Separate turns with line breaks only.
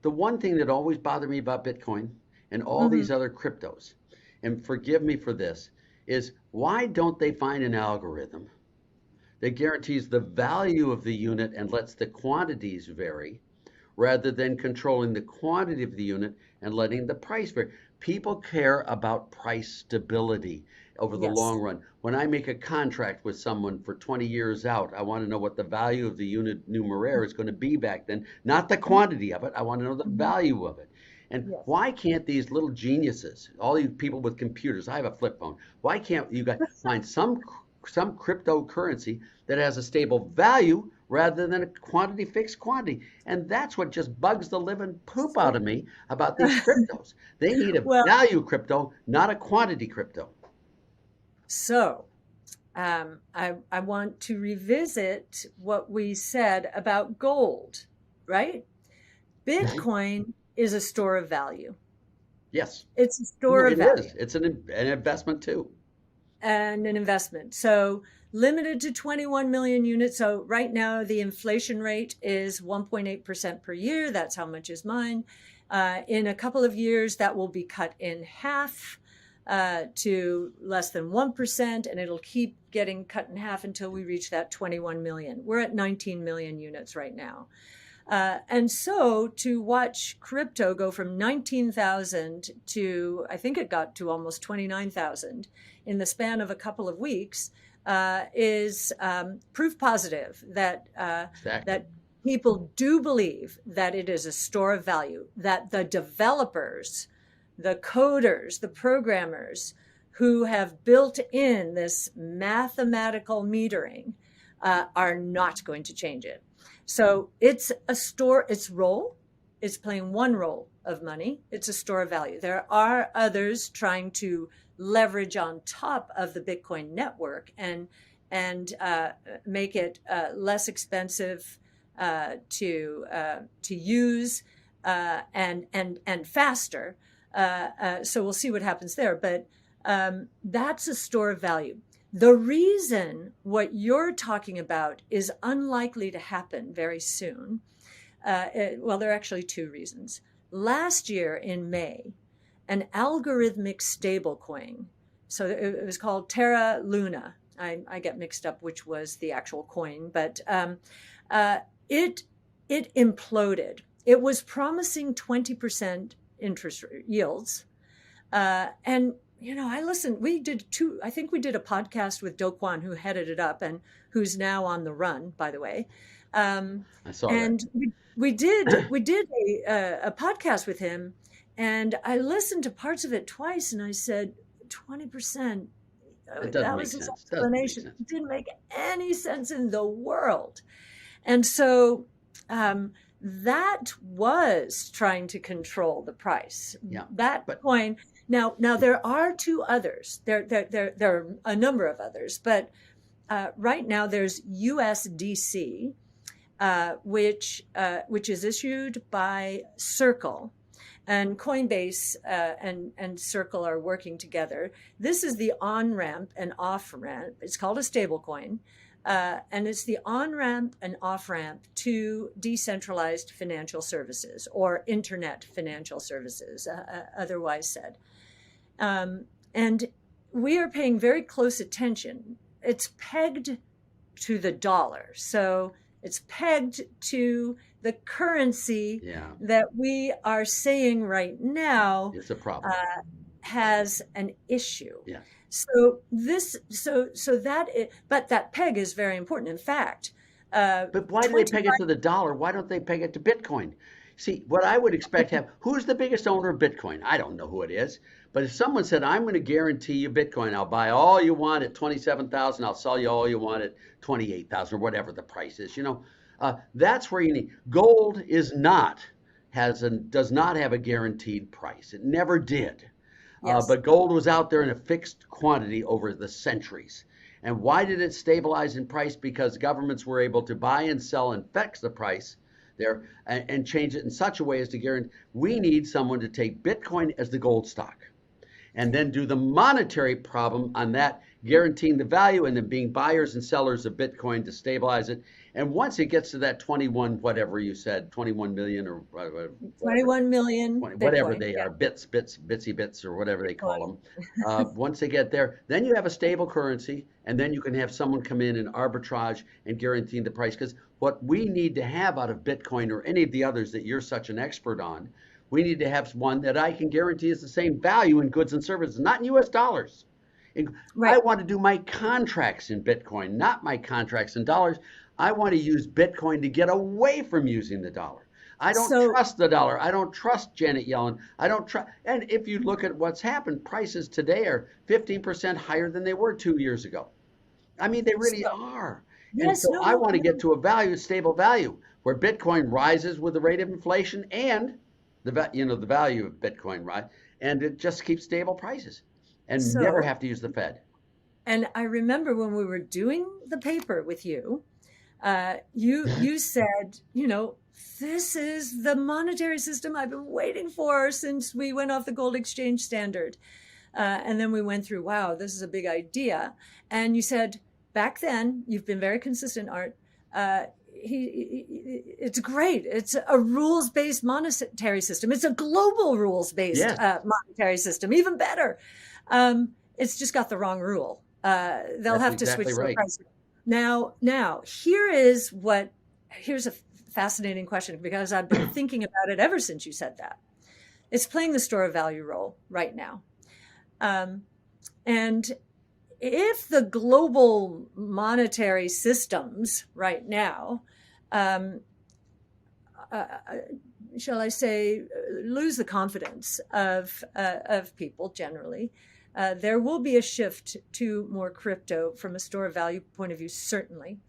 the one thing that always bothered me about Bitcoin and all
Hmm.
these other cryptos, and forgive me for this, is why don't they find an algorithm that guarantees the value of the unit and lets the quantities vary rather than controlling the quantity of the unit and letting the price vary? People care about price stability over the
Yes.
long run. When I make a contract with someone for 20 years out, I want to know what the value of the unit numeraire is going to be back then, not the quantity of it. I want to know the
Mhm.
value of it. And
Yes.
why can't these little geniuses, all these people with computers, I have a flip phone, why can't you guys find some cryptocurrency that has a stable value rather than a quantity fixed quantity? And that's what just bugs the living poop out
So,
of me about these cryptos. They need a
well,
value crypto, not a quantity crypto.
so I want to revisit what we said about gold, right?
Mhm.
Bitcoin is a store of value.
Yes.
It's a
No,
store of
it is.
value
It's an investment too.
and an investment. So limited to 21 million units. So right now the inflation rate is 1.8% per year. That's how much is mine. In a couple of years, that will be cut in half to less than 1%, and it'll keep getting cut in half until we reach that 21 million. We're at 19 million units right now. And so to watch crypto go from 19,000 to, I think it got to almost 29,000 in the span of a couple of weeks is proof positive
Exactly.
that people do believe that it is a store of value, that the developers, the coders, the programmers who have built in this mathematical metering are not going to change it. So it's a store, its role, it's playing one role of money. It's a store of value. There are others trying to leverage on top of the Bitcoin network and make it less expensive to use and faster. So we'll see what happens there. But that's a store of value. The reason what you're talking about is unlikely to happen very soon, well, there are actually two reasons. Last year in May, an algorithmic stablecoin, so it was called Terra Luna. I get mixed up which was the actual coin, but uh, it it imploded. It was promising 20% interest yields, and I listened. We did two. I think we did a podcast with Do Kwon, who headed it up and who's now on the run, by the way. Um,
I saw that.
and we did a podcast with him, and I listened to parts of it twice, and I said 20%.
It doesn't
That
make
was his
sense. Doesn't make
explanation.
sense.
It didn't make any sense in the world. And so that was trying to control the price.
Yeah.
That
But
coin. Now there are two others. There are a number of others, but right now there's USDC, which is issued by Circle, and Coinbase and Circle are working together. This is the on ramp and off ramp. It's called a stablecoin, and it's the on ramp and off ramp to decentralized financial services or internet financial services, otherwise said. And we are paying very close attention. It's pegged to the dollar. So it's pegged to the currency
yeah,
that we are saying right now
it's a problem.
uh, has an issue.
Yeah.
But that peg is very important. In fact,
But why do they peg it
25.
to the dollar? Why don't they peg it to Bitcoin? See, what I would expect to have, who's the biggest owner of Bitcoin? I don't know who it is. But if someone said, I'm going to guarantee you Bitcoin, I'll buy all you want at 27,000, I'll sell you all you want at 28,000 or whatever the price is, that's where you need. Gold does not have a guaranteed price. It never did.
Yes.
But gold was out there in a fixed quantity over the centuries. And why did it stabilize in price? Because governments were able to buy and sell and fix the price there and change it in such a way as to guarantee. We need someone to take Bitcoin as the gold stock and then do the monetary problem on that, guaranteeing the value and then being buyers and sellers of Bitcoin to stabilize it. And once it gets to that 21, whatever you said, 21 million or whatever,
21 million
20, whatever
Bitcoin.
they
Yeah.
are, bitsy bits, or whatever they call
Bitcoin.
them. Once they get there, then you have a stable currency, and then you can have someone come in and arbitrage and guarantee the price. Because what we need to have out of Bitcoin or any of the others that you're such an expert on, we need to have one that I can guarantee is the same value in goods and services, not in US dollars. I
Right.
want to do my contracts in Bitcoin, not my contracts in dollars. I want to use Bitcoin to get away from using the dollar. I don't
So
trust the dollar. I don't trust Janet Yellen. I don't trust. And if you look at what's happened, prices today are 15% higher than they were 2 years ago. I mean, they really
so
are. And
yes,
so
no,
I
no,
want to get
no.
to a value, stable value, where Bitcoin rises with the rate of inflation and the value of Bitcoin, right? And it just keeps stable prices and never
So
have to use the Fed.
and I remember when we were doing the paper with you, you said, this is the monetary system I've been waiting for since we went off the gold exchange standard. And then we went through, wow, this is a big idea. And you said back then, you've been very consistent, Art. It's great. It's a rules-based monetary system. It's a global rules-based
Yes,
monetary system, even better. It's just got the wrong rule. They'll
that's
have to
exactly
switch their
right.
price. Now, here's a fascinating question because I've been thinking about it ever since you said that. It's playing the store of value role right now. Um, and if the global monetary systems right now, um, uh, shall I say, lose the confidence of people generally, there will be a shift to more crypto from a store of value point of view, certainly.